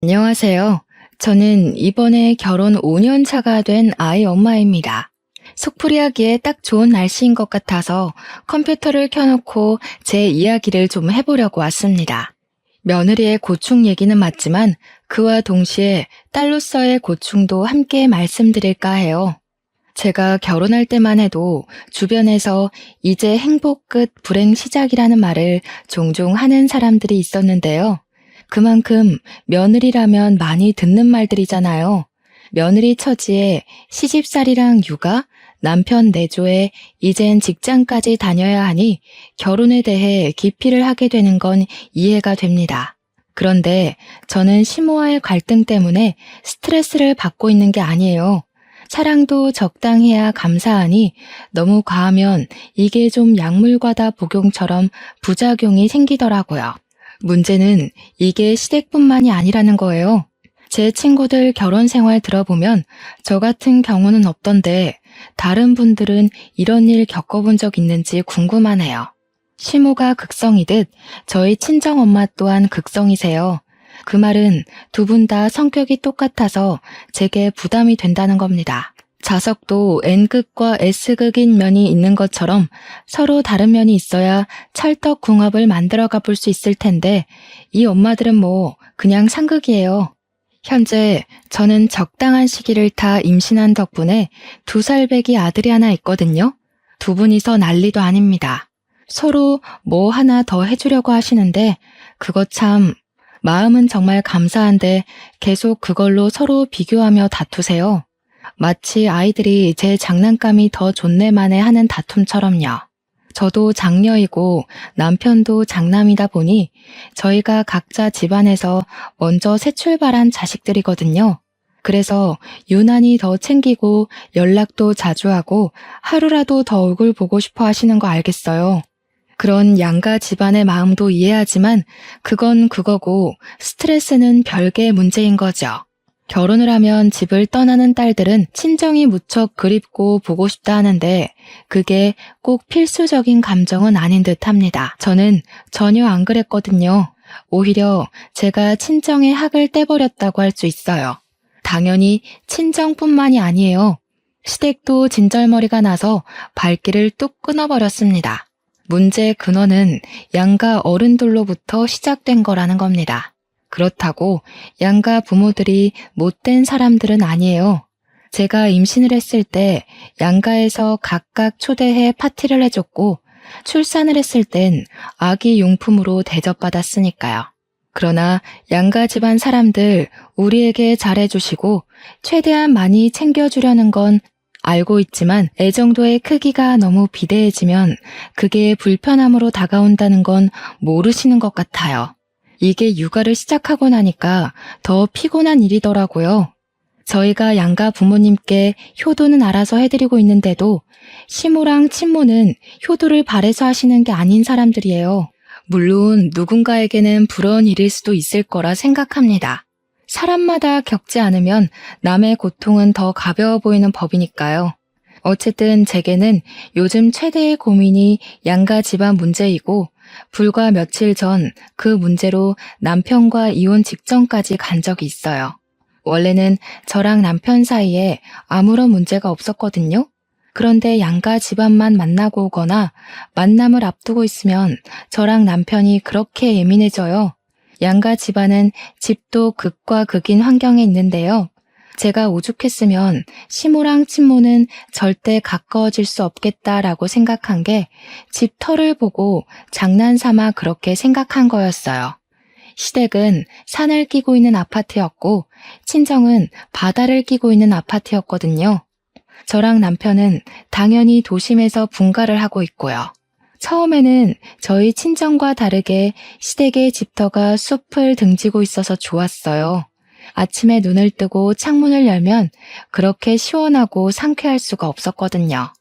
안녕하세요. 저는 이번에 결혼 5년 차가 된 아이 엄마입니다. 속풀이하기에 딱 좋은 날씨인 것 같아서 컴퓨터를 켜놓고 제 이야기를 좀 해보려고 왔습니다. 며느리의 고충 얘기는 맞지만 그와 동시에 딸로서의 고충도 함께 말씀드릴까 해요. 제가 결혼할 때만 해도 주변에서 이제 행복 끝 불행 시작이라는 말을 종종 하는 사람들이 있었는데요. 그만큼 며느리라면 많이 듣는 말들이잖아요. 며느리 처지에 시집살이랑 육아, 남편 내조에 이젠 직장까지 다녀야 하니 결혼에 대해 기피를 하게 되는 건 이해가 됩니다. 그런데 저는 시모와의 갈등 때문에 스트레스를 받고 있는 게 아니에요. 사랑도 적당해야 감사하니 너무 과하면 이게 좀 약물과다 복용처럼 부작용이 생기더라고요. 문제는 이게 시댁뿐만이 아니라는 거예요. 제 친구들 결혼 생활 들어보면 저 같은 경우는 없던데 다른 분들은 이런 일 겪어본 적 있는지 궁금하네요. 시모가 극성이듯 저희 친정엄마 또한 극성이세요. 그 말은 두 분 다 성격이 똑같아서 제게 부담이 된다는 겁니다. 자석도 N극과 S극인 면이 있는 것처럼 서로 다른 면이 있어야 찰떡궁합을 만들어가 볼 수 있을 텐데 이 엄마들은 뭐 그냥 상극이에요. 현재 저는 적당한 시기를 타 임신한 덕분에 2살 배기 아들이 하나 있거든요. 두 분이서 난리도 아닙니다. 서로 뭐 하나 더 해주려고 하시는데 그거 참 마음은 정말 감사한데 계속 그걸로 서로 비교하며 다투세요. 마치 아이들이 제 장난감이 더 좋네만에 하는 다툼처럼요. 저도 장녀이고 남편도 장남이다 보니 저희가 각자 집안에서 먼저 새 출발한 자식들이거든요. 그래서 유난히 더 챙기고 연락도 자주 하고 하루라도 더 얼굴 보고 싶어 하시는 거 알겠어요. 그런 양가 집안의 마음도 이해하지만 그건 그거고 스트레스는 별개의 문제인 거죠. 결혼을 하면 집을 떠나는 딸들은 친정이 무척 그립고 보고 싶다 하는데 그게 꼭 필수적인 감정은 아닌 듯 합니다. 저는 전혀 안 그랬거든요. 오히려 제가 친정의 학을 떼버렸다고 할 수 있어요. 당연히 친정뿐만이 아니에요. 시댁도 진절머리가 나서 발길을 뚝 끊어버렸습니다. 문제의 근원은 양가 어른들로부터 시작된 거라는 겁니다. 그렇다고 양가 부모들이 못된 사람들은 아니에요. 제가 임신을 했을 때 양가에서 각각 초대해 파티를 해줬고 출산을 했을 땐 아기 용품으로 대접받았으니까요. 그러나 양가 집안 사람들 우리에게 잘해주시고 최대한 많이 챙겨주려는 건 알고 있지만 애정도의 크기가 너무 비대해지면 그게 불편함으로 다가온다는 건 모르시는 것 같아요. 이게 육아를 시작하고 나니까 더 피곤한 일이더라고요. 저희가 양가 부모님께 효도는 알아서 해드리고 있는데도 시모랑 친모는 효도를 바래서 하시는 게 아닌 사람들이에요. 물론 누군가에게는 부러운 일일 수도 있을 거라 생각합니다. 사람마다 겪지 않으면 남의 고통은 더 가벼워 보이는 법이니까요. 어쨌든 제게는 요즘 최대의 고민이 양가 집안 문제이고 불과 며칠 전 그 문제로 남편과 이혼 직전까지 간 적이 있어요. 원래는 저랑 남편 사이에 아무런 문제가 없었거든요. 그런데 양가 집안만 만나고 오거나 만남을 앞두고 있으면 저랑 남편이 그렇게 예민해져요. 양가 집안은 집도 극과 극인 환경에 있는데요. 제가 오죽했으면 시모랑 친모는 절대 가까워질 수 없겠다라고 생각한 게 집 터를 보고 장난삼아 그렇게 생각한 거였어요. 시댁은 산을 끼고 있는 아파트였고 친정은 바다를 끼고 있는 아파트였거든요. 저랑 남편은 당연히 도심에서 분가를 하고 있고요. 처음에는 저희 친정과 다르게 시댁의 집터가 숲을 등지고 있어서 좋았어요. 아침에 눈을 뜨고 창문을 열면 그렇게 시원하고 상쾌할 수가 없었거든요.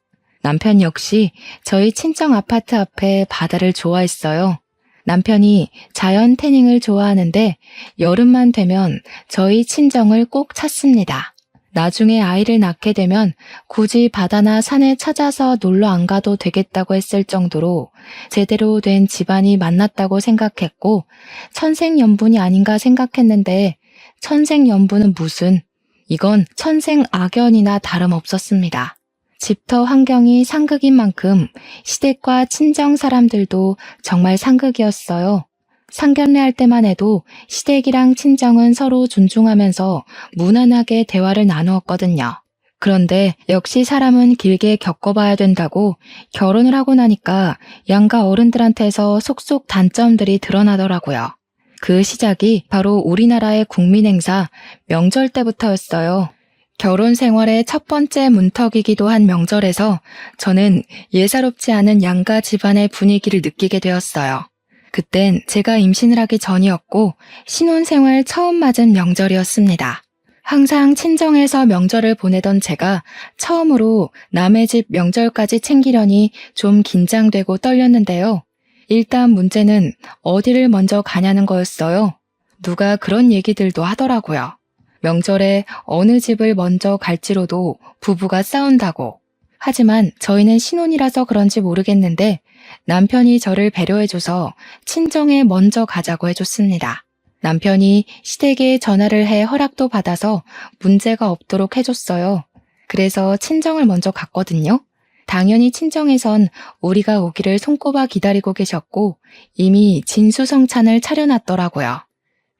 남편 역시 저희 친정 아파트 앞에 바다를 좋아했어요. 남편이 자연 태닝을 좋아하는데 여름만 되면 저희 친정을 꼭 찾습니다. 나중에 아이를 낳게 되면 굳이 바다나 산에 찾아서 놀러 안 가도 되겠다고 했을 정도로 제대로 된 집안이 만났다고 생각했고 천생연분이 아닌가 생각했는데 천생연분은 무슨, 이건 천생악연이나 다름없었습니다. 집터 환경이 상극인 만큼 시댁과 친정 사람들도 정말 상극이었어요. 상견례 할 때만 해도 시댁이랑 친정은 서로 존중하면서 무난하게 대화를 나누었거든요. 그런데 역시 사람은 길게 겪어봐야 된다고 결혼을 하고 나니까 양가 어른들한테서 속속 단점들이 드러나더라고요. 그 시작이 바로 우리나라의 국민행사 명절 때부터였어요. 결혼 생활의 첫 번째 문턱이기도 한 명절에서 저는 예사롭지 않은 양가 집안의 분위기를 느끼게 되었어요. 그땐 제가 임신을 하기 전이었고 신혼생활 처음 맞은 명절이었습니다. 항상 친정에서 명절을 보내던 제가 처음으로 남의 집 명절까지 챙기려니 좀 긴장되고 떨렸는데요. 일단 문제는 어디를 먼저 가냐는 거였어요. 누가 그런 얘기들도 하더라고요. 명절에 어느 집을 먼저 갈지로도 부부가 싸운다고. 하지만 저희는 신혼이라서 그런지 모르겠는데 남편이 저를 배려해줘서 친정에 먼저 가자고 해줬습니다. 남편이 시댁에 전화를 해 허락도 받아서 문제가 없도록 해줬어요. 그래서 친정을 먼저 갔거든요. 당연히 친정에선 우리가 오기를 손꼽아 기다리고 계셨고 이미 진수성찬을 차려놨더라고요.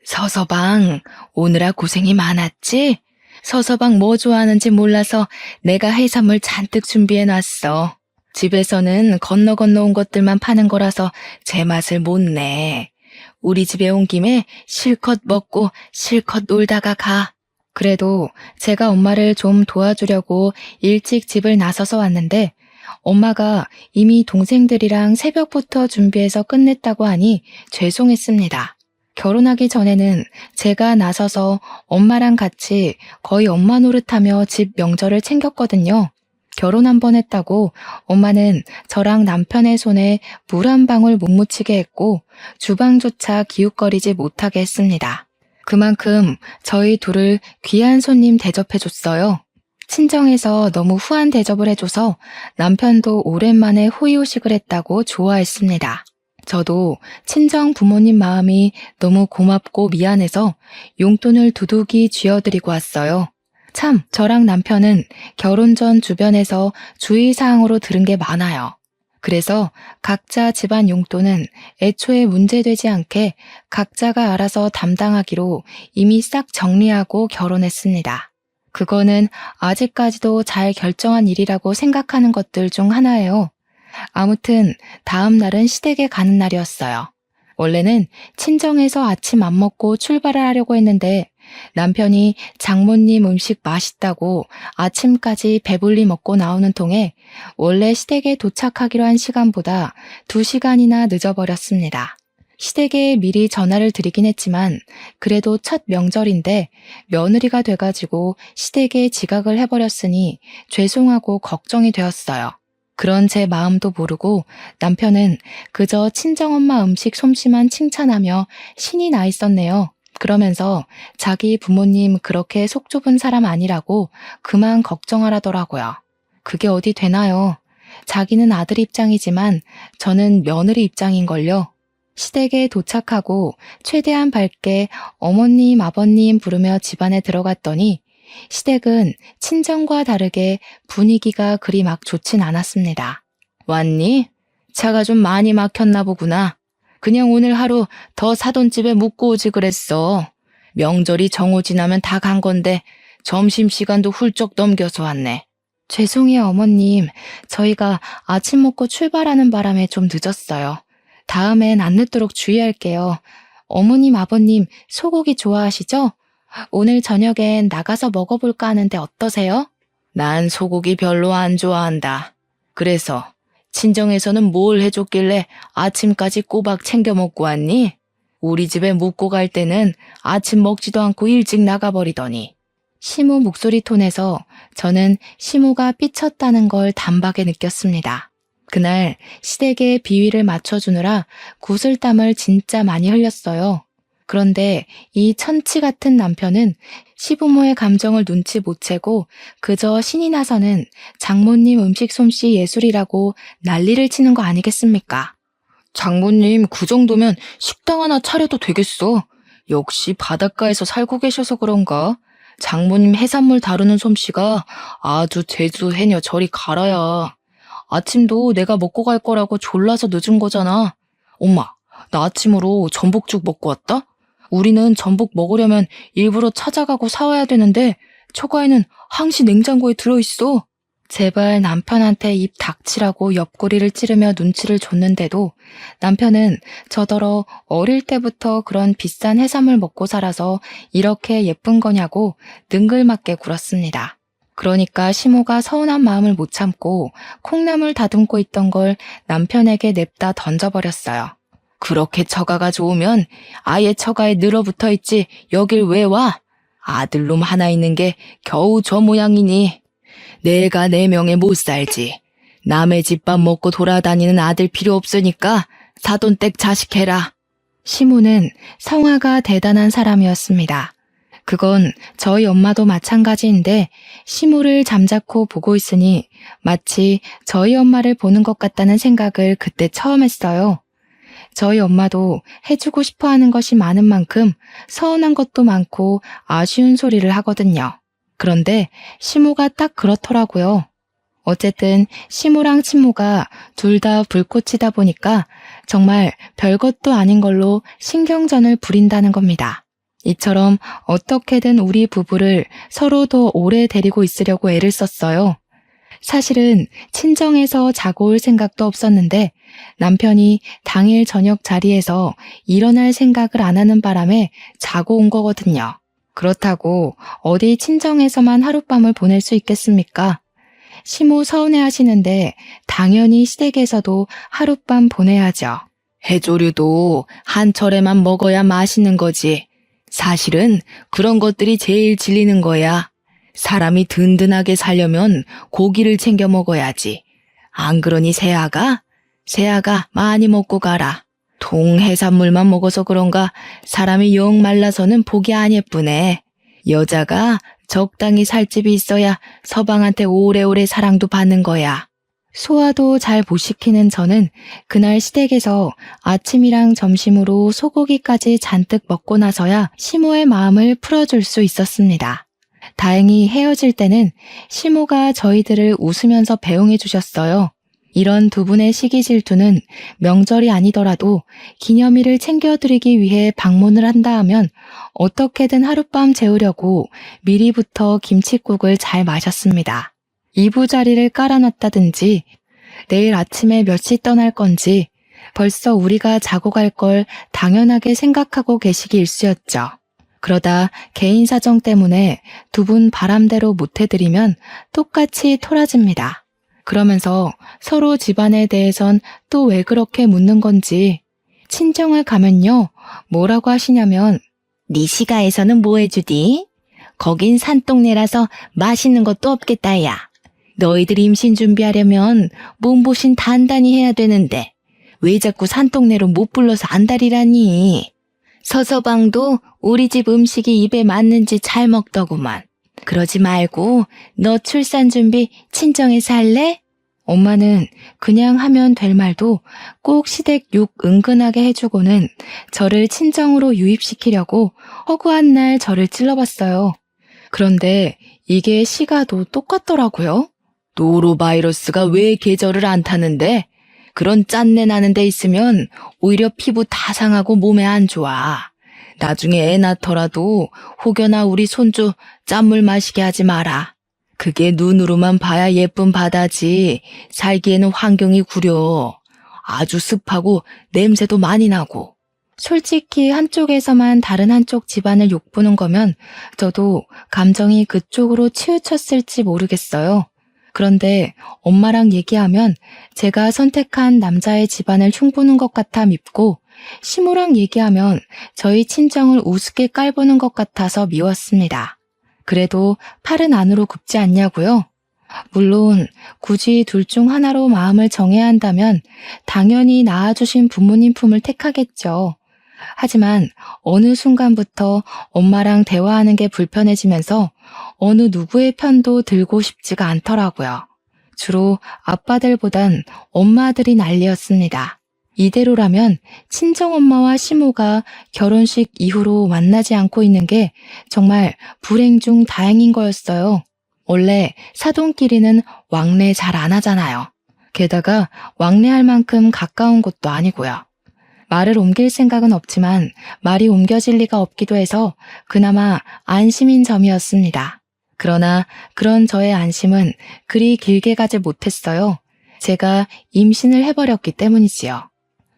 서서방, 오느라 고생이 많았지? 서서방 뭐 좋아하는지 몰라서 내가 해산물 잔뜩 준비해놨어. 집에서는 건너 온 것들만 파는 거라서 제 맛을 못 내. 우리 집에 온 김에 실컷 먹고 실컷 놀다가 가. 그래도 제가 엄마를 좀 도와주려고 일찍 집을 나서서 왔는데 엄마가 이미 동생들이랑 새벽부터 준비해서 끝냈다고 하니 죄송했습니다. 결혼하기 전에는 제가 나서서 엄마랑 같이 거의 엄마 노릇하며 집 명절을 챙겼거든요. 결혼 한 번 했다고 엄마는 저랑 남편의 손에 물 한 방울 못 묻히게 했고 주방조차 기웃거리지 못하게 했습니다. 그만큼 저희 둘을 귀한 손님 대접해줬어요. 친정에서 너무 후한 대접을 해줘서 남편도 오랜만에 호의호식을 했다고 좋아했습니다. 저도 친정 부모님 마음이 너무 고맙고 미안해서 용돈을 두둑이 쥐어드리고 왔어요. 참, 저랑 남편은 결혼 전 주변에서 주의사항으로 들은 게 많아요. 그래서 각자 집안 용돈은 애초에 문제되지 않게 각자가 알아서 담당하기로 이미 싹 정리하고 결혼했습니다. 그거는 아직까지도 잘 결정한 일이라고 생각하는 것들 중 하나예요. 아무튼 다음 날은 시댁에 가는 날이었어요. 원래는 친정에서 아침 안 먹고 출발을 하려고 했는데 남편이 장모님 음식 맛있다고 아침까지 배불리 먹고 나오는 통에 원래 시댁에 도착하기로 한 시간보다 2시간이나 늦어버렸습니다. 시댁에 미리 전화를 드리긴 했지만 그래도 첫 명절인데 며느리가 돼가지고 시댁에 지각을 해버렸으니 죄송하고 걱정이 되었어요. 그런 제 마음도 모르고 남편은 그저 친정엄마 음식 솜씨만 칭찬하며 신이 나 있었네요. 그러면서 자기 부모님 그렇게 속 좁은 사람 아니라고 그만 걱정하라더라고요. 그게 어디 되나요? 자기는 아들 입장이지만 저는 며느리 입장인걸요. 시댁에 도착하고 최대한 밝게 어머님, 아버님 부르며 집안에 들어갔더니 시댁은 친정과 다르게 분위기가 그리 막 좋진 않았습니다. 왔니? 차가 좀 많이 막혔나 보구나. 그냥 오늘 하루 더 사돈 집에 묵고 오지 그랬어. 명절이 정오 지나면 다 간 건데 점심시간도 훌쩍 넘겨서 왔네. 죄송해요 어머님. 저희가 아침 먹고 출발하는 바람에 좀 늦었어요. 다음엔 안 늦도록 주의할게요. 어머님, 아버님 소고기 좋아하시죠? 오늘 저녁엔 나가서 먹어볼까 하는데 어떠세요? 난 소고기 별로 안 좋아한다. 그래서 친정에서는 뭘 해줬길래 아침까지 꼬박 챙겨 먹고 왔니? 우리 집에 묵고 갈 때는 아침 먹지도 않고 일찍 나가버리더니. 시모 목소리 톤에서 저는 시모가 삐쳤다는 걸 단박에 느꼈습니다. 그날 시댁에 비위를 맞춰주느라 구슬땀을 진짜 많이 흘렸어요. 그런데 이 천치 같은 남편은 시부모의 감정을 눈치 못 채고 그저 신이 나서는 장모님 음식 솜씨 예술이라고 난리를 치는 거 아니겠습니까? 장모님 그 정도면 식당 하나 차려도 되겠어. 역시 바닷가에서 살고 계셔서 그런가? 장모님 해산물 다루는 솜씨가 아주 제주 해녀 저리 가라야. 아침도 내가 먹고 갈 거라고 졸라서 늦은 거잖아. 엄마, 나 아침으로 전복죽 먹고 왔다? 우리는 전복 먹으려면 일부러 찾아가고 사와야 되는데 처가에는 항시 냉장고에 들어있어. 제발 남편한테 입 닥치라고 옆구리를 찌르며 눈치를 줬는데도 남편은 저더러 어릴 때부터 그런 비싼 해산물 먹고 살아서 이렇게 예쁜 거냐고 능글맞게 굴었습니다. 그러니까 시모가 서운한 마음을 못 참고 콩나물 다듬고 있던 걸 남편에게 냅다 던져버렸어요. 그렇게 처가가 좋으면 아예 처가에 늘어붙어 있지 여길 왜 와? 아들놈 하나 있는 게 겨우 저 모양이니. 내가 내 명에 못 살지. 남의 집밥 먹고 돌아다니는 아들 필요 없으니까 사돈댁 자식해라. 시모는 성화가 대단한 사람이었습니다. 그건 저희 엄마도 마찬가지인데 시모를 잠자코 보고 있으니 마치 저희 엄마를 보는 것 같다는 생각을 그때 처음 했어요. 저희 엄마도 해주고 싶어 하는 것이 많은 만큼 서운한 것도 많고 아쉬운 소리를 하거든요. 그런데 시모가 딱 그렇더라고요. 어쨌든 시모랑 친모가 둘 다 불꽃이다 보니까 정말 별것도 아닌 걸로 신경전을 부린다는 겁니다. 이처럼 어떻게든 우리 부부를 서로 더 오래 데리고 있으려고 애를 썼어요. 사실은 친정에서 자고 올 생각도 없었는데 남편이 당일 저녁 자리에서 일어날 생각을 안 하는 바람에 자고 온 거거든요. 그렇다고 어디 친정에서만 하룻밤을 보낼 수 있겠습니까? 시모 서운해하시는데 당연히 시댁에서도 하룻밤 보내야죠. 해조류도 한철에만 먹어야 맛있는 거지. 사실은 그런 것들이 제일 질리는 거야. 사람이 든든하게 살려면 고기를 챙겨 먹어야지. 안 그러니 새아가 많이 먹고 가라. 동해산물만 먹어서 그런가 사람이 영 말라서는 보기 안 예쁘네. 여자가 적당히 살 집이 있어야 서방한테 오래오래 사랑도 받는 거야. 소화도 잘 못 시키는 저는 그날 시댁에서 아침이랑 점심으로 소고기까지 잔뜩 먹고 나서야 시모의 마음을 풀어줄 수 있었습니다. 다행히 헤어질 때는 시모가 저희들을 웃으면서 배웅해 주셨어요. 이런 두 분의 시기 질투는 명절이 아니더라도 기념일을 챙겨드리기 위해 방문을 한다 하면 어떻게든 하룻밤 재우려고 미리부터 김칫국을 잘 마셨습니다. 이부자리를 깔아놨다든지 내일 아침에 몇 시 떠날 건지 벌써 우리가 자고 갈 걸 당연하게 생각하고 계시기 일쑤였죠. 그러다 개인 사정 때문에 두 분 바람대로 못해드리면 똑같이 토라집니다. 그러면서 서로 집안에 대해선 또 왜 그렇게 묻는 건지 친정을 가면요 뭐라고 하시냐면 네 시가에서는 뭐 해주디? 거긴 산동네라서 맛있는 것도 없겠다 야. 너희들 임신 준비하려면 몸보신 단단히 해야 되는데 왜 자꾸 산동네로 못 불러서 안달이라니. 서서방도 우리 집 음식이 입에 맞는지 잘 먹더구만. 그러지 말고 너 출산 준비 친정에서 할래? 엄마는 그냥 하면 될 말도 꼭 시댁 욕 은근하게 해주고는 저를 친정으로 유입시키려고 허구한 날 저를 찔러봤어요. 그런데 이게 시가도 똑같더라고요. 노로바이러스가 왜 계절을 안 타는데? 그런 짠내 나는 데 있으면 오히려 피부 다 상하고 몸에 안 좋아. 나중에 애 낳더라도 혹여나 우리 손주 짠물 마시게 하지 마라. 그게 눈으로만 봐야 예쁜 바다지 살기에는 환경이 구려. 아주 습하고 냄새도 많이 나고. 솔직히 한쪽에서만 다른 한쪽 집안을 욕보는 거면 저도 감정이 그쪽으로 치우쳤을지 모르겠어요. 그런데 엄마랑 얘기하면 제가 선택한 남자의 집안을 흉보는 것 같아 밉고 시모랑 얘기하면 저희 친정을 우습게 깔보는 것 같아서 미웠습니다. 그래도 팔은 안으로 굽지 않냐고요? 물론 굳이 둘 중 하나로 마음을 정해야 한다면 당연히 낳아주신 부모님 품을 택하겠죠. 하지만 어느 순간부터 엄마랑 대화하는 게 불편해지면서 어느 누구의 편도 들고 싶지가 않더라고요. 주로 아빠들보단 엄마들이 난리였습니다. 이대로라면 친정엄마와 시모가 결혼식 이후로 만나지 않고 있는 게 정말 불행 중 다행인 거였어요. 원래 사돈끼리는 왕래 잘 안 하잖아요. 게다가 왕래할 만큼 가까운 곳도 아니고요. 말을 옮길 생각은 없지만 말이 옮겨질 리가 없기도 해서 그나마 안심인 점이었습니다. 그러나 그런 저의 안심은 그리 길게 가지 못했어요. 제가 임신을 해버렸기 때문이지요.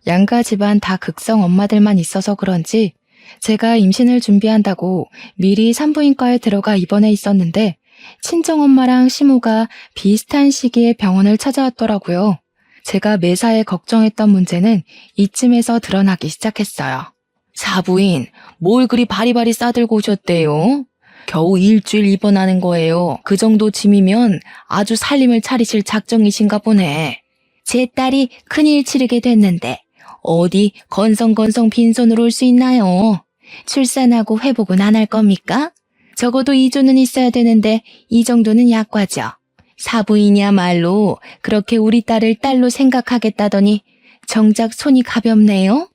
양가 집안 다 극성 엄마들만 있어서 그런지 제가 임신을 준비한다고 미리 산부인과에 들어가 입원해 있었는데 친정엄마랑 시모가 비슷한 시기에 병원을 찾아왔더라고요. 제가 매사에 걱정했던 문제는 이쯤에서 드러나기 시작했어요. 사부인, 뭘 그리 바리바리 싸들고 오셨대요? 겨우 일주일 입원하는 거예요. 그 정도 짐이면 아주 살림을 차리실 작정이신가 보네. 제 딸이 큰일 치르게 됐는데 어디 건성건성 빈손으로 올 수 있나요? 출산하고 회복은 안 할 겁니까? 적어도 2조는 있어야 되는데 이 정도는 약과죠. 사부인이야말로 그렇게 우리 딸을 딸로 생각하겠다더니 정작 손이 가볍네요.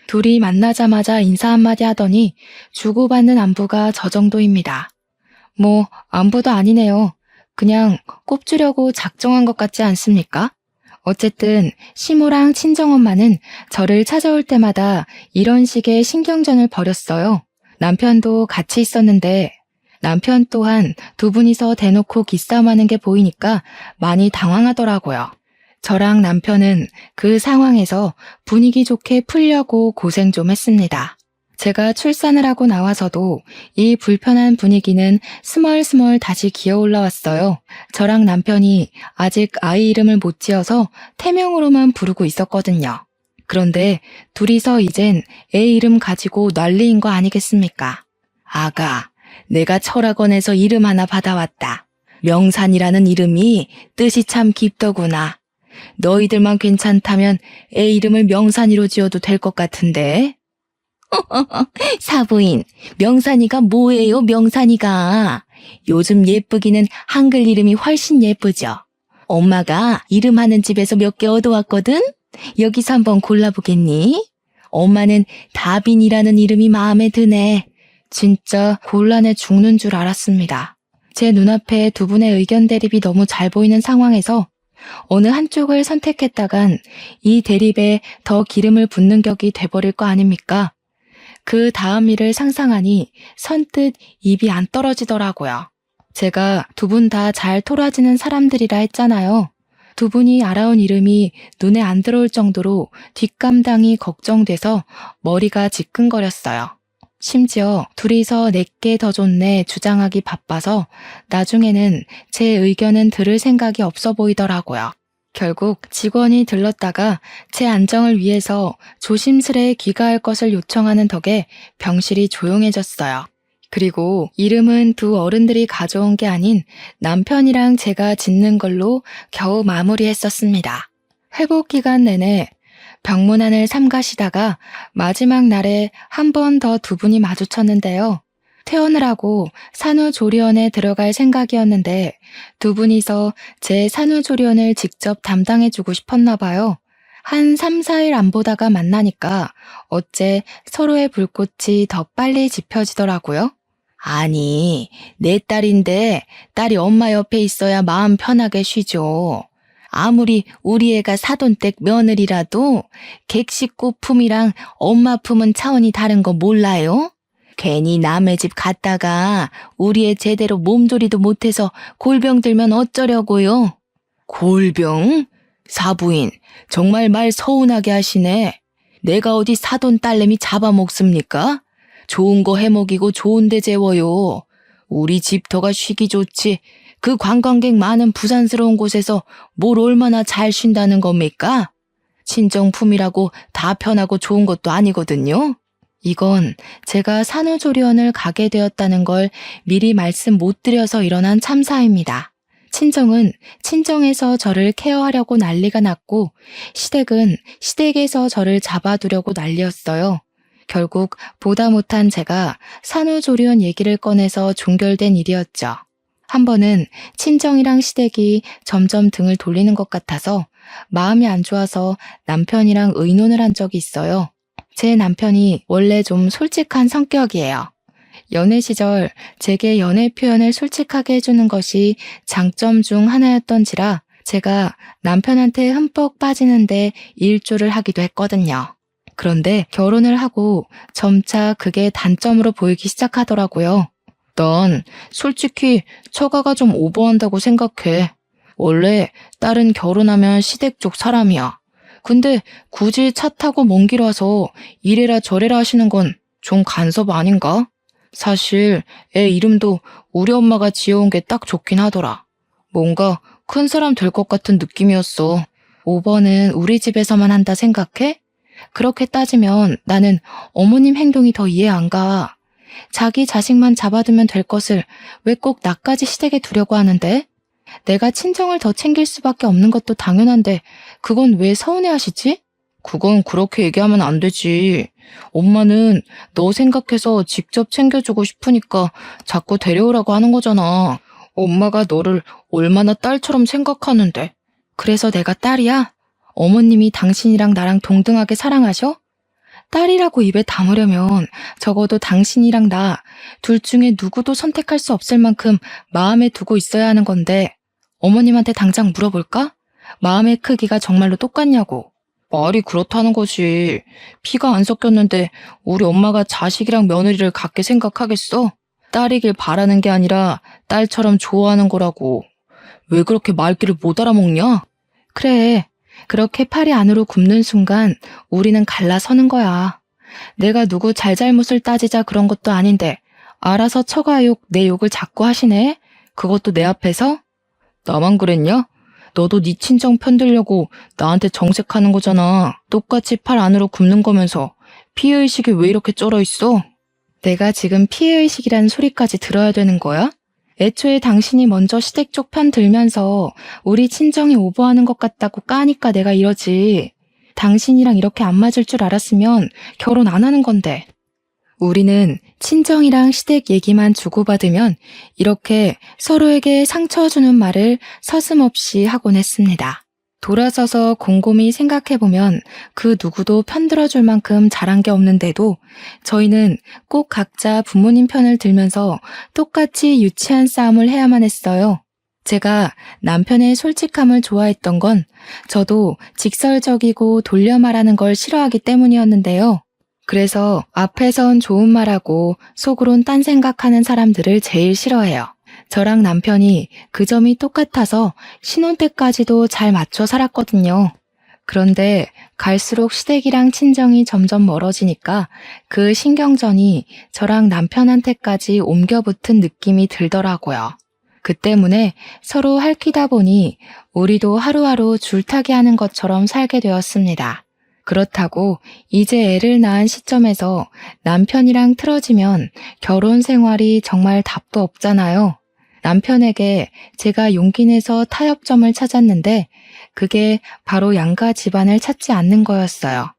둘이 만나자마자 인사 한마디 하더니 주고받는 안부가 저 정도입니다. 뭐 안부도 아니네요. 그냥 꼽주려고 작정한 것 같지 않습니까? 어쨌든 시모랑 친정엄마는 저를 찾아올 때마다 이런 식의 신경전을 벌였어요. 남편도 같이 있었는데 남편 또한 두 분이서 대놓고 기싸움하는 게 보이니까 많이 당황하더라고요. 저랑 남편은 그 상황에서 분위기 좋게 풀려고 고생 좀 했습니다. 제가 출산을 하고 나와서도 이 불편한 분위기는 스멀스멀 다시 기어 올라왔어요. 저랑 남편이 아직 아이 이름을 못 지어서 태명으로만 부르고 있었거든요. 그런데 둘이서 이젠 애 이름 가지고 난리인 거 아니겠습니까? 아가, 내가 철학원에서 이름 하나 받아왔다. 명산이라는 이름이 뜻이 참 깊더구나. 너희들만 괜찮다면 애 이름을 명산이로 지어도 될 것 같은데. 사부인, 명산이가 뭐예요, 명산이가? 요즘 예쁘기는 한글 이름이 훨씬 예쁘죠. 엄마가 이름하는 집에서 몇 개 얻어왔거든? 여기서 한번 골라보겠니? 엄마는 다빈이라는 이름이 마음에 드네. 진짜 곤란해 죽는 줄 알았습니다. 제 눈앞에 두 분의 의견 대립이 너무 잘 보이는 상황에서 어느 한쪽을 선택했다간 이 대립에 더 기름을 붓는 격이 돼버릴 거 아닙니까? 그 다음 일을 상상하니 선뜻 입이 안 떨어지더라고요. 제가 두 분 다 잘 토라지는 사람들이라 했잖아요. 두 분이 알아온 이름이 눈에 안 들어올 정도로 뒷감당이 걱정돼서 머리가 지끈거렸어요. 심지어 둘이서 내게 더 좋네 주장하기 바빠서 나중에는 제 의견은 들을 생각이 없어 보이더라고요. 결국 직원이 들렀다가 제 안정을 위해서 조심스레 귀가할 것을 요청하는 덕에 병실이 조용해졌어요. 그리고 이름은 두 어른들이 가져온 게 아닌 남편이랑 제가 짓는 걸로 겨우 마무리했었습니다. 회복 기간 내내 병문안을 삼가시다가 마지막 날에 한 번 더 두 분이 마주쳤는데요. 퇴원을 하고 산후조리원에 들어갈 생각이었는데 두 분이서 제 산후조리원을 직접 담당해주고 싶었나 봐요. 한 3, 4일 안 보다가 만나니까 어째 서로의 불꽃이 더 빨리 지펴지더라고요. 아니, 내 딸인데 딸이 엄마 옆에 있어야 마음 편하게 쉬죠. 아무리 우리 애가 사돈댁 며느리라도 객식구 품이랑 엄마 품은 차원이 다른 거 몰라요? 괜히 남의 집 갔다가 우리 애 제대로 몸조리도 못해서 골병 들면 어쩌려고요? 골병? 사부인, 정말 말 서운하게 하시네. 내가 어디 사돈 딸내미 잡아먹습니까? 좋은 거 해먹이고 좋은 데 재워요. 우리 집터가 쉬기 좋지. 그 관광객 많은 부산스러운 곳에서 뭘 얼마나 잘 쉰다는 겁니까? 친정품이라고 다 편하고 좋은 것도 아니거든요. 이건 제가 산후조리원을 가게 되었다는 걸 미리 말씀 못 드려서 일어난 참사입니다. 친정은 친정에서 저를 케어하려고 난리가 났고 시댁은 시댁에서 저를 잡아두려고 난리였어요. 결국 보다 못한 제가 산후조리원 얘기를 꺼내서 종결된 일이었죠. 한 번은 친정이랑 시댁이 점점 등을 돌리는 것 같아서 마음이 안 좋아서 남편이랑 의논을 한 적이 있어요. 제 남편이 원래 좀 솔직한 성격이에요. 연애 시절 제게 연애 표현을 솔직하게 해주는 것이 장점 중 하나였던지라 제가 남편한테 흠뻑 빠지는데 일조를 하기도 했거든요. 그런데 결혼을 하고 점차 그게 단점으로 보이기 시작하더라고요. 난 솔직히 처가가 좀 오버한다고 생각해. 원래 딸은 결혼하면 시댁 쪽 사람이야. 근데 굳이 차 타고 먼 길 와서 이래라 저래라 하시는 건 좀 간섭 아닌가? 사실 애 이름도 우리 엄마가 지어온 게 딱 좋긴 하더라. 뭔가 큰 사람 될 것 같은 느낌이었어. 5번은 우리 집에서만 한다 생각해? 그렇게 따지면 나는 어머님 행동이 더 이해 안 가. 자기 자식만 잡아두면 될 것을 왜 꼭 나까지 시댁에 두려고 하는데? 내가 친정을 더 챙길 수밖에 없는 것도 당연한데 그건 왜 서운해하시지? 그건 그렇게 얘기하면 안 되지. 엄마는 너 생각해서 직접 챙겨주고 싶으니까 자꾸 데려오라고 하는 거잖아. 엄마가 너를 얼마나 딸처럼 생각하는데. 그래서 내가 딸이야? 어머님이 당신이랑 나랑 동등하게 사랑하셔? 딸이라고 입에 담으려면 적어도 당신이랑 나 둘 중에 누구도 선택할 수 없을 만큼 마음에 두고 있어야 하는 건데 어머님한테 당장 물어볼까? 마음의 크기가 정말로 똑같냐고. 말이 그렇다는 거지. 피가 안 섞였는데 우리 엄마가 자식이랑 며느리를 같게 생각하겠어? 딸이길 바라는 게 아니라 딸처럼 좋아하는 거라고. 왜 그렇게 말귀를 못 알아먹냐? 그래. 그렇게 팔이 안으로 굽는 순간 우리는 갈라서는 거야. 내가 누구 잘잘못을 따지자 그런 것도 아닌데 알아서 처가욕 내 욕을 자꾸 하시네? 그것도 내 앞에서? 나만 그랬냐? 너도 네 친정 편들려고 나한테 정색하는 거잖아. 똑같이 팔 안으로 굽는 거면서 피해의식이 왜 이렇게 쩔어 있어? 내가 지금 피해의식이라는 소리까지 들어야 되는 거야? 애초에 당신이 먼저 시댁 쪽 편 들면서 우리 친정이 오버하는 것 같다고 까니까 내가 이러지. 당신이랑 이렇게 안 맞을 줄 알았으면 결혼 안 하는 건데. 우리는 친정이랑 시댁 얘기만 주고받으면 이렇게 서로에게 상처 주는 말을 서슴없이 하곤 했습니다. 돌아서서 곰곰이 생각해보면 그 누구도 편들어줄 만큼 잘한 게 없는데도 저희는 꼭 각자 부모님 편을 들면서 똑같이 유치한 싸움을 해야만 했어요. 제가 남편의 솔직함을 좋아했던 건 저도 직설적이고 돌려 말하는 걸 싫어하기 때문이었는데요. 그래서 앞에선 좋은 말하고 속으론 딴 생각하는 사람들을 제일 싫어해요. 저랑 남편이 그 점이 똑같아서 신혼 때까지도 잘 맞춰 살았거든요. 그런데 갈수록 시댁이랑 친정이 점점 멀어지니까 그 신경전이 저랑 남편한테까지 옮겨붙은 느낌이 들더라고요. 그 때문에 서로 핥히다 보니 우리도 하루하루 줄타기 하는 것처럼 살게 되었습니다. 그렇다고 이제 애를 낳은 시점에서 남편이랑 틀어지면 결혼 생활이 정말 답도 없잖아요. 남편에게 제가 용기 내서 타협점을 찾았는데 그게 바로 양가 집안을 찾지 않는 거였어요.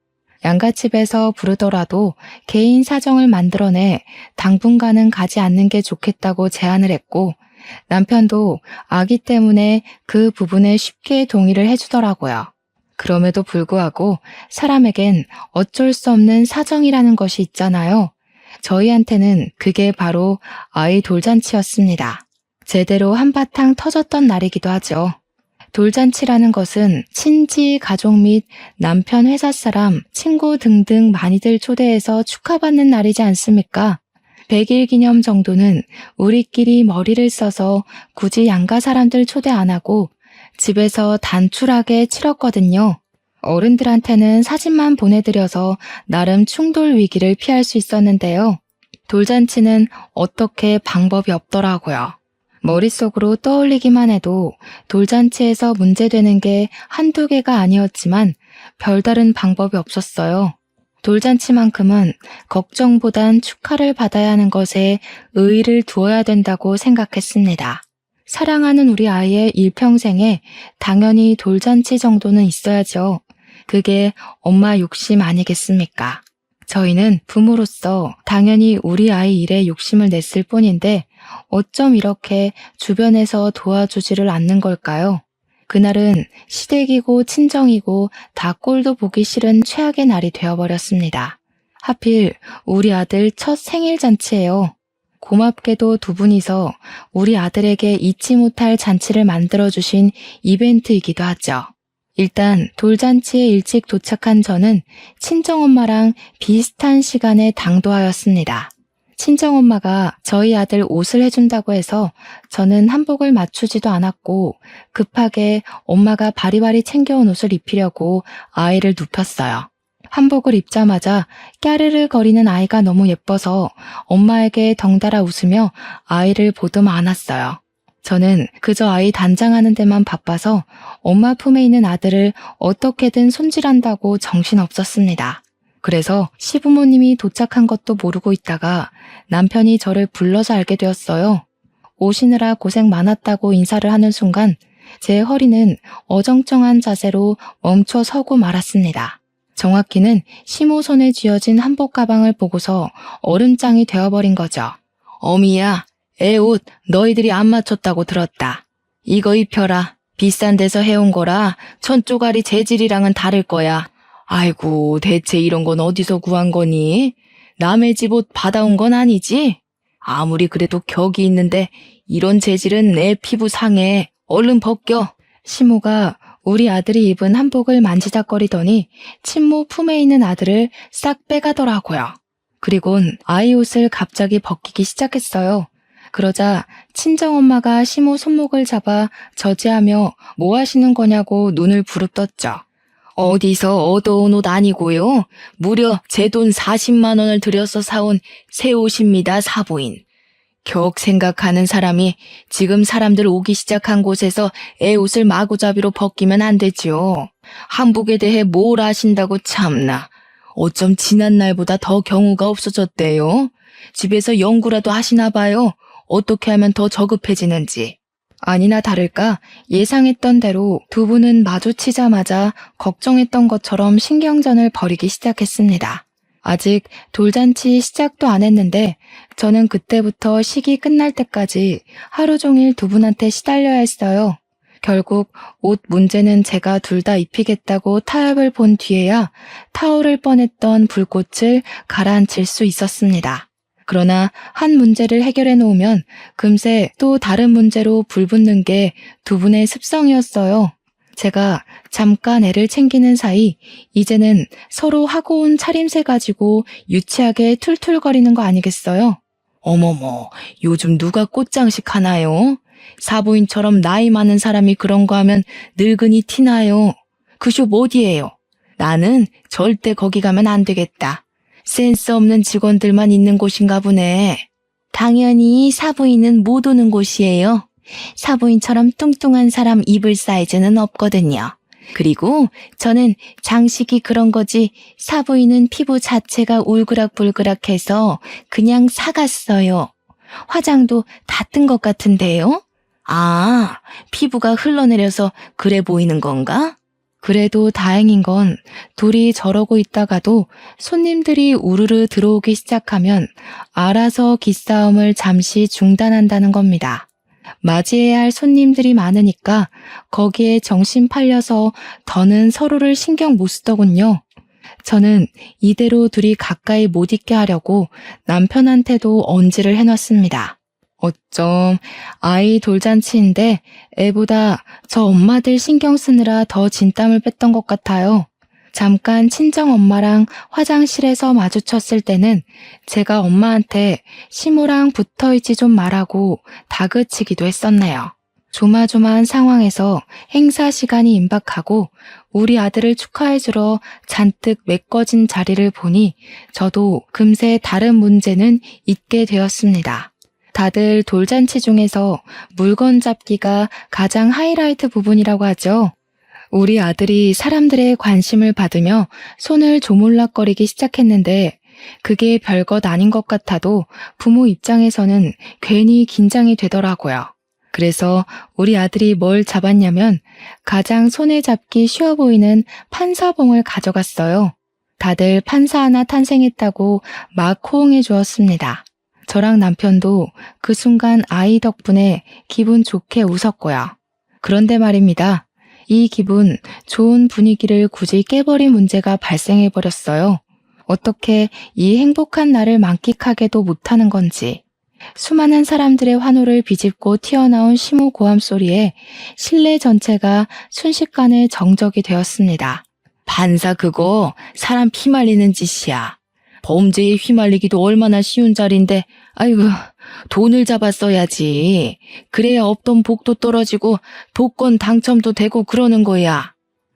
양가집에서 부르더라도 개인 사정을 만들어내 당분간은 가지 않는 게 좋겠다고 제안을 했고 남편도 아기 때문에 그 부분에 쉽게 동의를 해주더라고요. 그럼에도 불구하고 사람에겐 어쩔 수 없는 사정이라는 것이 있잖아요. 저희한테는 그게 바로 아이 돌잔치였습니다. 제대로 한바탕 터졌던 날이기도 하죠. 돌잔치라는 것은 친지, 가족 및 남편 회사 사람, 친구 등등 많이들 초대해서 축하받는 날이지 않습니까? 100일 기념 정도는 우리끼리 머리를 써서 굳이 양가 사람들 초대 안 하고 집에서 단출하게 치렀거든요. 어른들한테는 사진만 보내드려서 나름 충돌 위기를 피할 수 있었는데요. 돌잔치는 어떻게 방법이 없더라고요. 머릿속으로 떠올리기만 해도 돌잔치에서 문제되는 게 한두 개가 아니었지만 별다른 방법이 없었어요. 돌잔치만큼은 걱정보단 축하를 받아야 하는 것에 의의를 두어야 된다고 생각했습니다. 사랑하는 우리 아이의 일평생에 당연히 돌잔치 정도는 있어야죠. 그게 엄마 욕심 아니겠습니까? 저희는 부모로서 당연히 우리 아이 일에 욕심을 냈을 뿐인데 어쩜 이렇게 주변에서 도와주지를 않는 걸까요? 그날은 시댁이고 친정이고 다 꼴도 보기 싫은 최악의 날이 되어버렸습니다. 하필 우리 아들 첫 생일 잔치예요. 고맙게도 두 분이서 우리 아들에게 잊지 못할 잔치를 만들어주신 이벤트이기도 하죠. 일단 돌잔치에 일찍 도착한 저는 친정엄마랑 비슷한 시간에 당도하였습니다. 친정엄마가 저희 아들 옷을 해준다고 해서 저는 한복을 맞추지도 않았고 급하게 엄마가 바리바리 챙겨온 옷을 입히려고 아이를 눕혔어요. 한복을 입자마자 까르르 거리는 아이가 너무 예뻐서 엄마에게 덩달아 웃으며 아이를 보듬어 안았어요. 저는 그저 아이 단장하는 데만 바빠서 엄마 품에 있는 아들을 어떻게든 손질한다고 정신없었습니다. 그래서 시부모님이 도착한 것도 모르고 있다가 남편이 저를 불러서 알게 되었어요. 오시느라 고생 많았다고 인사를 하는 순간 제 허리는 어정쩡한 자세로 멈춰 서고 말았습니다. 정확히는 시모 손에 쥐어진 한복 가방을 보고서 얼음장이 되어버린 거죠. 어미야, 애 옷 너희들이 안 맞췄다고 들었다. 이거 입혀라. 비싼 데서 해온 거라 천조가리 재질이랑은 다를 거야. 아이고, 대체 이런 건 어디서 구한 거니? 남의 집 옷 받아온 건 아니지? 아무리 그래도 격이 있는데 이런 재질은 내 피부 상해. 얼른 벗겨. 시모가 우리 아들이 입은 한복을 만지작거리더니 친모 품에 있는 아들을 싹 빼가더라고요. 그리곤 아이 옷을 갑자기 벗기기 시작했어요. 그러자 친정엄마가 시모 손목을 잡아 저지하며 뭐 하시는 거냐고 눈을 부릅떴죠. 어디서 얻어온 옷 아니고요. 무려 제 돈 40만 원을 들여서 사온 새 옷입니다, 사부인. 격 생각하는 사람이 지금 사람들 오기 시작한 곳에서 애 옷을 마구잡이로 벗기면 안 되지요. 한복에 대해 뭘 아신다고 참나. 어쩜 지난 날보다 더 경우가 없어졌대요. 집에서 연구라도 하시나 봐요. 어떻게 하면 더 저급해지는지. 아니나 다를까 예상했던 대로 두 분은 마주치자마자 걱정했던 것처럼 신경전을 벌이기 시작했습니다. 아직 돌잔치 시작도 안 했는데 저는 그때부터 식이 끝날 때까지 하루 종일 두 분한테 시달려야 했어요. 결국 옷 문제는 제가 둘 다 입히겠다고 타협을 본 뒤에야 타오를 뻔했던 불꽃을 가라앉힐 수 있었습니다. 그러나 한 문제를 해결해 놓으면 금세 또 다른 문제로 불붙는 게 두 분의 습성이었어요. 제가 잠깐 애를 챙기는 사이 이제는 서로 하고 온 차림새 가지고 유치하게 툴툴거리는 거 아니겠어요? 어머머, 요즘 누가 꽃장식 하나요? 사부인처럼 나이 많은 사람이 그런 거 하면 늙은이 티나요. 그 숍 어디예요? 나는 절대 거기 가면 안 되겠다. 센스 없는 직원들만 있는 곳인가 보네. 당연히 사부인은 못 오는 곳이에요. 사부인처럼 뚱뚱한 사람 입을 사이즈는 없거든요. 그리고 저는 장식이 그런 거지 사부인은 피부 자체가 울그락불그락해서 그냥 사갔어요. 화장도 다 뜬 것 같은데요? 아, 피부가 흘러내려서 그래 보이는 건가? 그래도 다행인 건 둘이 저러고 있다가도 손님들이 우르르 들어오기 시작하면 알아서 기싸움을 잠시 중단한다는 겁니다. 맞이해야 할 손님들이 많으니까 거기에 정신 팔려서 더는 서로를 신경 못 쓰더군요. 저는 이대로 둘이 가까이 못 있게 하려고 남편한테도 언지를 해놨습니다. 어쩜 아이 돌잔치인데 애보다 저 엄마들 신경 쓰느라 더 진땀을 뺐던 것 같아요. 잠깐 친정엄마랑 화장실에서 마주쳤을 때는 제가 엄마한테 시모랑 붙어있지 좀 말라고 다그치기도 했었네요. 조마조마한 상황에서 행사 시간이 임박하고 우리 아들을 축하해주러 잔뜩 메꿔진 자리를 보니 저도 금세 다른 문제는 잊게 되었습니다. 다들 돌잔치 중에서 물건 잡기가 가장 하이라이트 부분이라고 하죠. 우리 아들이 사람들의 관심을 받으며 손을 조물락거리기 시작했는데 그게 별것 아닌 것 같아도 부모 입장에서는 괜히 긴장이 되더라고요. 그래서 우리 아들이 뭘 잡았냐면 가장 손에 잡기 쉬워 보이는 판사봉을 가져갔어요. 다들 판사 하나 탄생했다고 막 호응해 주었습니다. 저랑 남편도 그 순간 아이 덕분에 기분 좋게 웃었고요. 그런데 말입니다. 이 기분, 좋은 분위기를 굳이 깨버린 문제가 발생해버렸어요. 어떻게 이 행복한 날을 만끽하게도 못하는 건지. 수많은 사람들의 환호를 비집고 튀어나온 시모 고함 소리에 실내 전체가 순식간에 정적이 되었습니다. 반사 그거 사람 피말리는 짓이야. 범죄에 휘말리기도 얼마나 쉬운 자리인데 아이고 돈을 잡아 써야지. 그래야 없던 복도 떨어지고 복권 당첨도 되고 그러는 거야.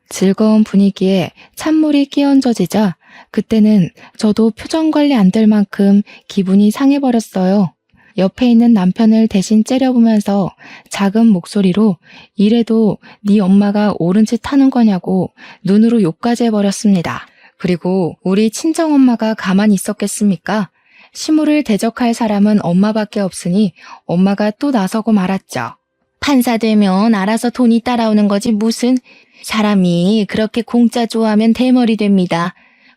즐거운 분위기에 찬물이 끼얹어지자 그때는 저도 표정 관리 안 될 만큼 기분이 상해버렸어요. 옆에 있는 남편을 대신 째려보면서 작은 목소리로 이래도 네 엄마가 옳은 짓 하는 거냐고 눈으로 욕까지 해버렸습니다. 그리고 우리 친정엄마가 가만히 있었겠습니까? 시모를 대적할 사람은 엄마밖에 없으니 엄마가 또 나서고 말았죠. 판사 되면 알아서 돈이 따라오는 거지 무슨. 사람이 그렇게 공짜 좋아하면 대머리 됩니다.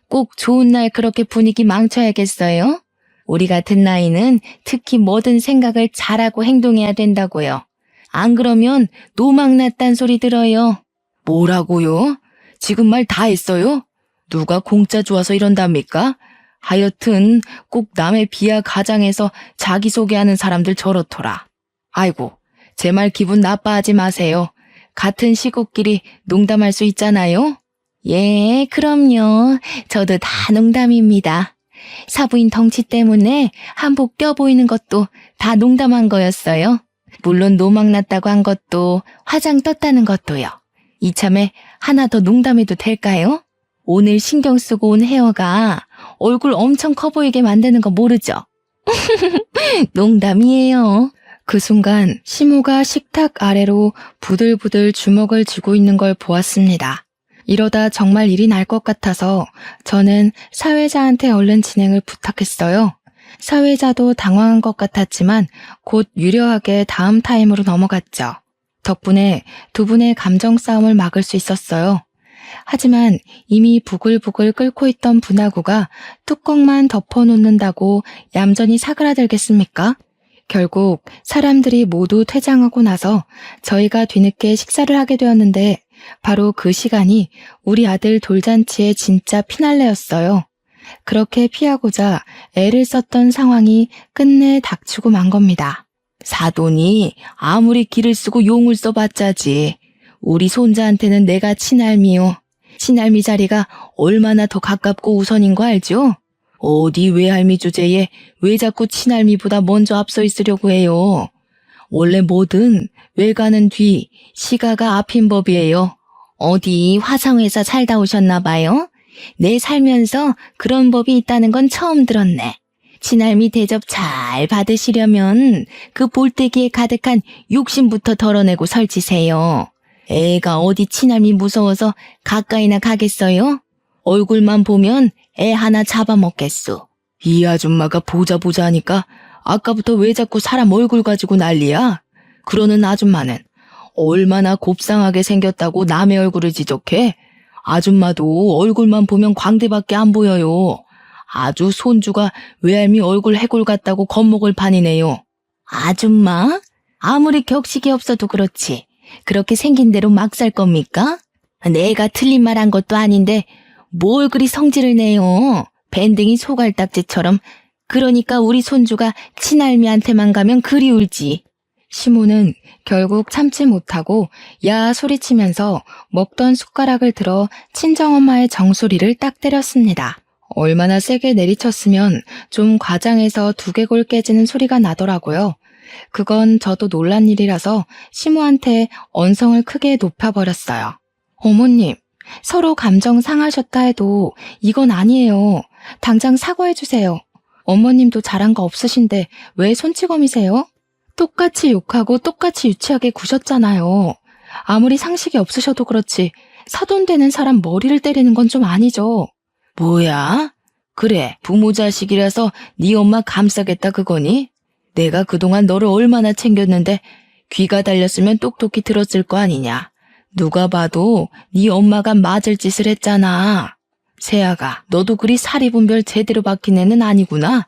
꼭 좋은 날 그렇게 분위기 망쳐야겠어요? 우리 같은 나이는 특히 뭐든 생각을 잘하고 행동해야 된다고요. 안 그러면 노망났단 소리 들어요. 뭐라고요? 지금 말 다 했어요? 누가 공짜 좋아서 이런답니까? 하여튼 꼭 남의 비하 가장해서 자기소개하는 사람들 저렇더라. 아이고, 제 말 기분 나빠하지 마세요. 같은 시국끼리 농담할 수 있잖아요? 예, 그럼요. 저도 다 농담입니다. 사부인 덩치 때문에 한복 껴 보이는 것도 다 농담한 거였어요. 물론 노망났다고 한 것도 화장 떴다는 것도요. 이참에 하나 더 농담해도 될까요? 오늘 신경 쓰고 온 헤어가 얼굴 엄청 커 보이게 만드는 거 모르죠? 농담이에요. 그 순간 시모가 식탁 아래로 부들부들 주먹을 쥐고 있는 걸 보았습니다. 이러다 정말 일이 날 것 같아서 저는 사회자한테 얼른 진행을 부탁했어요. 사회자도 당황한 것 같았지만 곧 유려하게 다음 타임으로 넘어갔죠. 덕분에 두 분의 감정 싸움을 막을 수 있었어요. 하지만 이미 부글부글 끓고 있던 분화구가 뚜껑만 덮어놓는다고 얌전히 사그라들겠습니까? 결국 사람들이 모두 퇴장하고 나서 저희가 뒤늦게 식사를 하게 되었는데 바로 그 시간이 우리 아들 돌잔치의 진짜 피날레였어요. 그렇게 피하고자 애를 썼던 상황이 끝내 닥치고 만 겁니다. 사돈이 아무리 기를 쓰고 용을 써봤자지. 우리 손자한테는 내가 친할미요. 친할미 자리가 얼마나 더 가깝고 우선인 거 알죠? 어디 외할미 주제에 왜 자꾸 친할미보다 먼저 앞서 있으려고 해요. 원래 뭐든 외가는 뒤, 시가가 앞인 법이에요. 어디 화성회사 살다 오셨나 봐요? 내 살면서 그런 법이 있다는 건 처음 들었네. 친할미 대접 잘 받으시려면 그 볼때기에 가득한 욕심부터 덜어내고 설치세요. 애가 어디 친할미 무서워서 가까이나 가겠어요? 얼굴만 보면 애 하나 잡아먹겠소. 이 아줌마가 보자 하니까 아까부터 왜 자꾸 사람 얼굴 가지고 난리야? 그러는 아줌마는 얼마나 곱상하게 생겼다고 남의 얼굴을 지적해? 아줌마도 얼굴만 보면 광대밖에 안 보여요. 아주 손주가 외할미 얼굴 해골 같다고 겁먹을 판이네요. 아줌마? 아무리 격식이 없어도 그렇지. 그렇게 생긴 대로 막 살 겁니까? 내가 틀린 말 한 것도 아닌데 뭘 그리 성질을 내요. 밴댕이 소갈딱지처럼. 그러니까 우리 손주가 친할미한테만 가면 그리 울지. 시모는 결국 참지 못하고 야 소리치면서 먹던 숟가락을 들어 친정엄마의 정수리를 딱 때렸습니다. 얼마나 세게 내리쳤으면 좀 과장해서 두개골 깨지는 소리가 나더라고요. 그건 저도 놀란 일이라서 시모한테 언성을 크게 높여버렸어요. 어머님, 서로 감정 상하셨다 해도 이건 아니에요. 당장 사과해주세요. 어머님도 잘한 거 없으신데 왜 손찌검이세요? 똑같이 욕하고 똑같이 유치하게 구셨잖아요. 아무리 상식이 없으셔도 그렇지 사돈 되는 사람 머리를 때리는 건 좀 아니죠. 뭐야? 그래, 부모 자식이라서 네 엄마 감싸겠다 그거니? 내가 그동안 너를 얼마나 챙겼는데 귀가 달렸으면 똑똑히 들었을 거 아니냐. 누가 봐도 네 엄마가 맞을 짓을 했잖아. 세아가, 너도 그리 사리분별 제대로 박힌 애는 아니구나.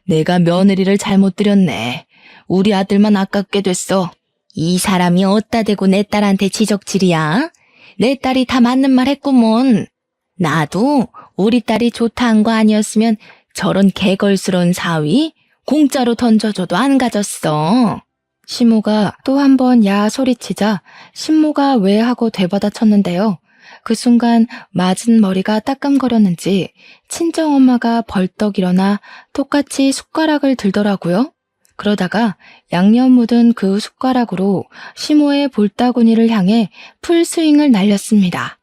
내가 며느리를 잘못 들였네. 우리 아들만 아깝게 됐어. 이 사람이 어디다 대고 내 딸한테 지적질이야? 내 딸이 다 맞는 말 했구먼. 나도 우리 딸이 좋다 한 거 아니었으면 저런 개걸스러운 사위 공짜로 던져줘도 안 가졌어. 시모가 또 한 번 야 소리치자 신모가 왜 하고 되받아쳤는데요. 그 순간 맞은 머리가 따끔거렸는지 친정엄마가 벌떡 일어나 똑같이 숟가락을 들더라고요. 그러다가 양념 묻은 그 숟가락으로 시모의 볼따구니를 향해 풀스윙을 날렸습니다.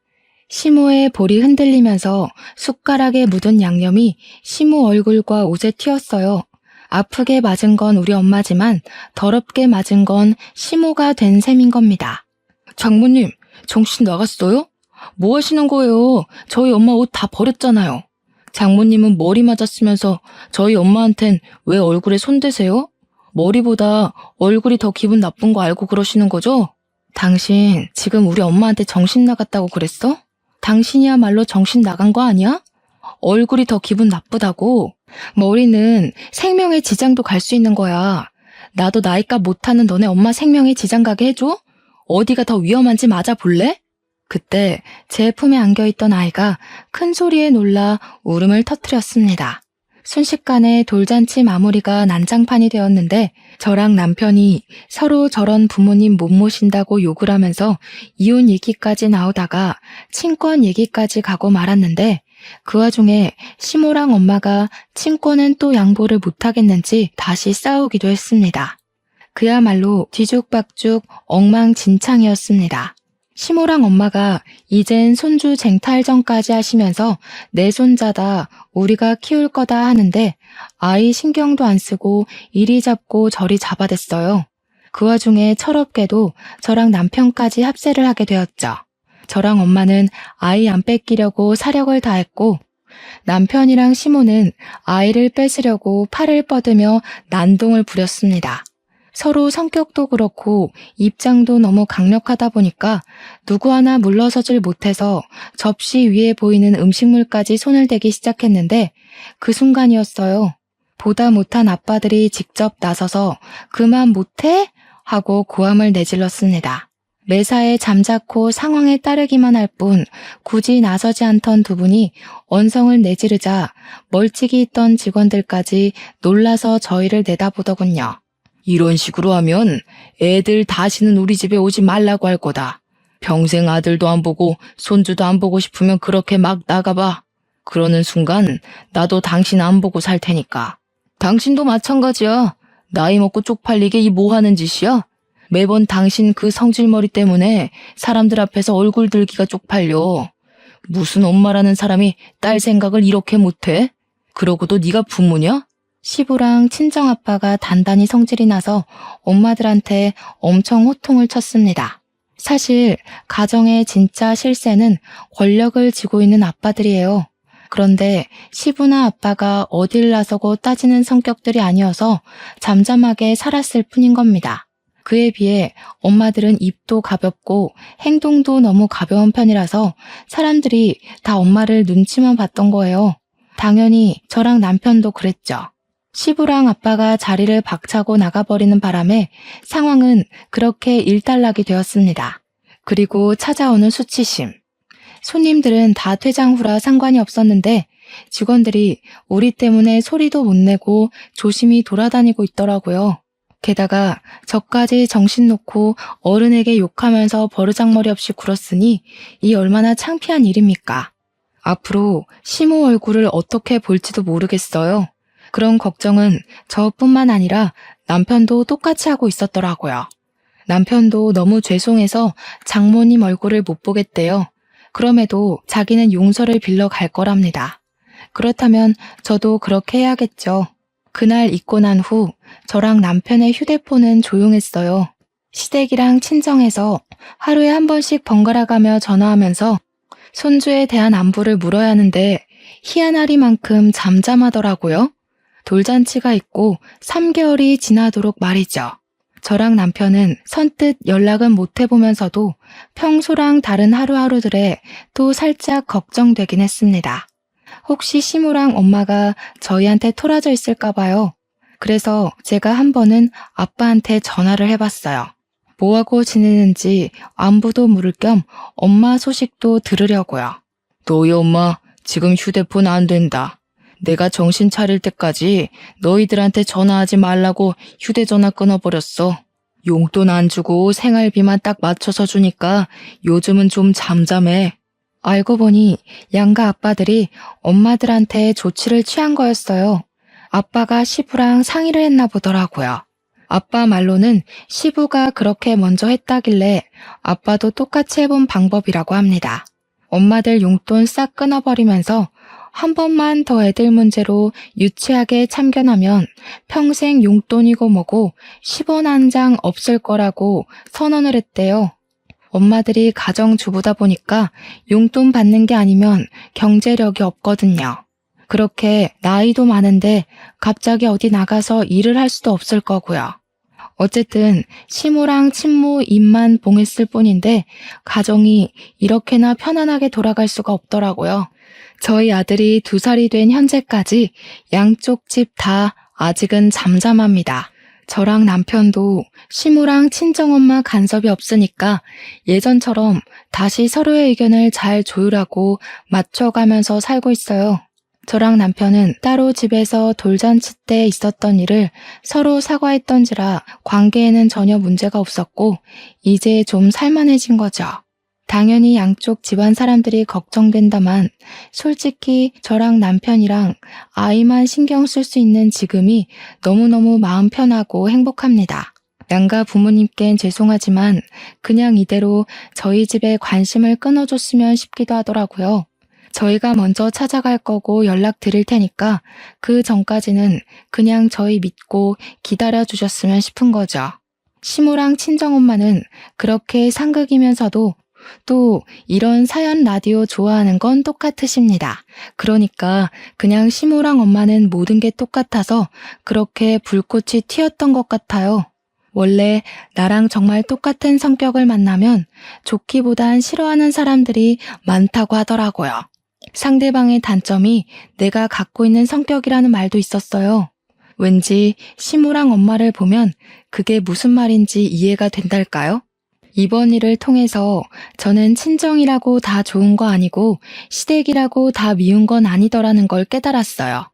시모의 볼이 흔들리면서 숟가락에 묻은 양념이 시모 얼굴과 옷에 튀었어요. 아프게 맞은 건 우리 엄마지만 더럽게 맞은 건 시모가 된 셈인 겁니다. 장모님, 정신 나갔어요? 뭐 하시는 거예요? 저희 엄마 옷 다 버렸잖아요. 장모님은 머리 맞았으면서 저희 엄마한텐 왜 얼굴에 손대세요? 머리보다 얼굴이 더 기분 나쁜 거 알고 그러시는 거죠? 당신 지금 우리 엄마한테 정신 나갔다고 그랬어? 당신이야말로 정신 나간 거 아니야? 얼굴이 더 기분 나쁘다고? 머리는 생명에 지장도 갈 수 있는 거야. 나도 나이값 못하는 너네 엄마 생명에 지장 가게 해줘? 어디가 더 위험한지 맞아볼래? 그때 제 품에 안겨있던 아이가 큰 소리에 놀라 울음을 터뜨렸습니다. 순식간에 돌잔치 마무리가 난장판이 되었는데 저랑 남편이 서로 저런 부모님 못 모신다고 욕을 하면서 이혼 얘기까지 나오다가 친권 얘기까지 가고 말았는데 그 와중에 시모랑 엄마가 친권은 또 양보를 못하겠는지 다시 싸우기도 했습니다. 그야말로 뒤죽박죽 엉망진창이었습니다. 시모랑 엄마가 이젠 손주 쟁탈전까지 하시면서 내 손자다 우리가 키울 거다 하는데 아이 신경도 안 쓰고 이리 잡고 저리 잡아댔어요. 그 와중에 철없게도 저랑 남편까지 합세를 하게 되었죠. 저랑 엄마는 아이 안 뺏기려고 사력을 다했고 남편이랑 시모는 아이를 뺏으려고 팔을 뻗으며 난동을 부렸습니다. 서로 성격도 그렇고 입장도 너무 강력하다 보니까 누구 하나 물러서질 못해서 접시 위에 보이는 음식물까지 손을 대기 시작했는데 그 순간이었어요. 보다 못한 아빠들이 직접 나서서 그만 못해? 하고 고함을 내질렀습니다. 매사에 잠자코 상황에 따르기만 할 뿐 굳이 나서지 않던 두 분이 언성을 내지르자 멀찍이 있던 직원들까지 놀라서 저희를 내다보더군요. 이런 식으로 하면 애들 다시는 우리 집에 오지 말라고 할 거다. 평생 아들도 안 보고 손주도 안 보고 싶으면 그렇게 막 나가봐. 그러는 순간 나도 당신 안 보고 살 테니까. 당신도 마찬가지야. 나이 먹고 쪽팔리게 이 뭐 하는 짓이야? 매번 당신 그 성질머리 때문에 사람들 앞에서 얼굴 들기가 쪽팔려. 무슨 엄마라는 사람이 딸 생각을 이렇게 못해? 그러고도 네가 부모냐? 시부랑 친정아빠가 단단히 성질이 나서 엄마들한테 엄청 호통을 쳤습니다. 사실 가정의 진짜 실세는 권력을 쥐고 있는 아빠들이에요. 그런데 시부나 아빠가 어딜 나서고 따지는 성격들이 아니어서 잠잠하게 살았을 뿐인 겁니다. 그에 비해 엄마들은 입도 가볍고 행동도 너무 가벼운 편이라서 사람들이 다 엄마를 눈치만 봤던 거예요. 당연히 저랑 남편도 그랬죠. 시부랑 아빠가 자리를 박차고 나가버리는 바람에 상황은 그렇게 일단락이 되었습니다. 그리고 찾아오는 수치심. 손님들은 다 퇴장 후라 상관이 없었는데 직원들이 우리 때문에 소리도 못 내고 조심히 돌아다니고 있더라고요. 게다가 저까지 정신 놓고 어른에게 욕하면서 버르장머리 없이 굴었으니 이 얼마나 창피한 일입니까? 앞으로 시모 얼굴을 어떻게 볼지도 모르겠어요. 그런 걱정은 저뿐만 아니라 남편도 똑같이 하고 있었더라고요. 남편도 너무 죄송해서 장모님 얼굴을 못 보겠대요. 그럼에도 자기는 용서를 빌러 갈 거랍니다. 그렇다면 저도 그렇게 해야겠죠. 그날 있고 난 후 저랑 남편의 휴대폰은 조용했어요. 시댁이랑 친정에서 하루에 한 번씩 번갈아가며 전화하면서 손주에 대한 안부를 물어야 하는데 희한하리만큼 잠잠하더라고요. 돌잔치가 있고 3개월이 지나도록 말이죠. 저랑 남편은 선뜻 연락은 못 해보면서도 평소랑 다른 하루하루들에 또 살짝 걱정되긴 했습니다. 혹시 시무랑 엄마가 저희한테 토라져 있을까 봐요. 그래서 제가 한 번은 아빠한테 전화를 해봤어요. 뭐하고 지내는지 안부도 물을 겸 엄마 소식도 들으려고요. 너희 엄마 지금 휴대폰 안 된다. 내가 정신 차릴 때까지 너희들한테 전화하지 말라고 휴대전화 끊어버렸어. 용돈 안 주고 생활비만 딱 맞춰서 주니까 요즘은 좀 잠잠해. 알고 보니 양가 아빠들이 엄마들한테 조치를 취한 거였어요. 아빠가 시부랑 상의를 했나 보더라고요. 아빠 말로는 시부가 그렇게 먼저 했다길래 아빠도 똑같이 해본 방법이라고 합니다. 엄마들 용돈 싹 끊어버리면서 한 번만 더 애들 문제로 유치하게 참견하면 평생 용돈이고 뭐고 10원 한 장 없을 거라고 선언을 했대요. 엄마들이 가정주부다 보니까 용돈 받는 게 아니면 경제력이 없거든요. 그렇게 나이도 많은데 갑자기 어디 나가서 일을 할 수도 없을 거고요. 어쨌든 시모랑 친모 입만 봉했을 뿐인데 가정이 이렇게나 편안하게 돌아갈 수가 없더라고요. 저희 아들이 2살이 된 현재까지 양쪽 집 다 아직은 잠잠합니다. 저랑 남편도 시모랑 친정엄마 간섭이 없으니까 예전처럼 다시 서로의 의견을 잘 조율하고 맞춰가면서 살고 있어요. 저랑 남편은 따로 집에서 돌잔치 때 있었던 일을 서로 사과했던지라 관계에는 전혀 문제가 없었고 이제 좀 살만해진 거죠. 당연히 양쪽 집안 사람들이 걱정된다만 솔직히 저랑 남편이랑 아이만 신경 쓸 수 있는 지금이 너무너무 마음 편하고 행복합니다. 양가 부모님께는 죄송하지만 그냥 이대로 저희 집에 관심을 끊어줬으면 싶기도 하더라고요. 저희가 먼저 찾아갈 거고 연락 드릴 테니까 그 전까지는 그냥 저희 믿고 기다려 주셨으면 싶은 거죠. 시모랑 친정엄마는 그렇게 상극이면서도 또 이런 사연 라디오 좋아하는 건 똑같으십니다. 그러니까 그냥 시모랑 엄마는 모든 게 똑같아서 그렇게 불꽃이 튀었던 것 같아요. 원래 나랑 정말 똑같은 성격을 만나면 좋기보단 싫어하는 사람들이 많다고 하더라고요. 상대방의 단점이 내가 갖고 있는 성격이라는 말도 있었어요. 왠지 시모랑 엄마를 보면 그게 무슨 말인지 이해가 된달까요? 이번 일을 통해서 저는 친정이라고 다 좋은 거 아니고 시댁이라고 다 미운 건 아니더라는 걸 깨달았어요.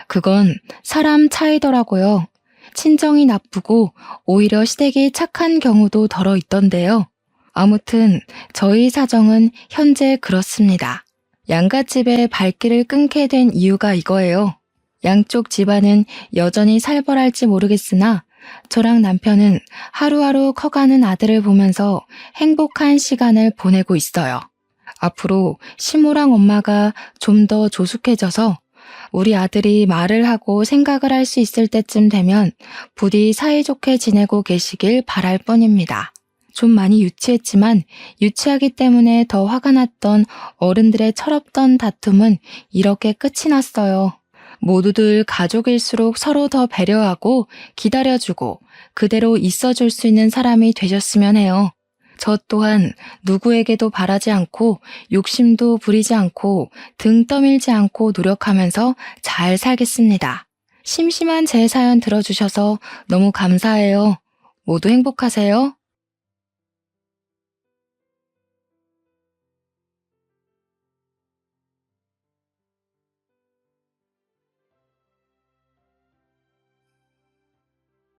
그건 사람 차이더라고요. 친정이 나쁘고 오히려 시댁이 착한 경우도 덜어 있던데요. 아무튼 저희 사정은 현재 그렇습니다. 양갓집에 발길을 끊게 된 이유가 이거예요. 양쪽 집안은 여전히 살벌할지 모르겠으나 저랑 남편은 하루하루 커가는 아들을 보면서 행복한 시간을 보내고 있어요. 앞으로 시모랑 엄마가 좀 더 조숙해져서 우리 아들이 말을 하고 생각을 할 수 있을 때쯤 되면 부디 사이좋게 지내고 계시길 바랄 뿐입니다. 좀 많이 유치했지만 유치하기 때문에 더 화가 났던 어른들의 철없던 다툼은 이렇게 끝이 났어요. 모두들 가족일수록 서로 더 배려하고 기다려주고 그대로 있어줄 수 있는 사람이 되셨으면 해요. 저 또한 누구에게도 바라지 않고 욕심도 부리지 않고 등 떠밀지 않고 노력하면서 잘 살겠습니다. 심심한 제 사연 들어주셔서 너무 감사해요. 모두 행복하세요.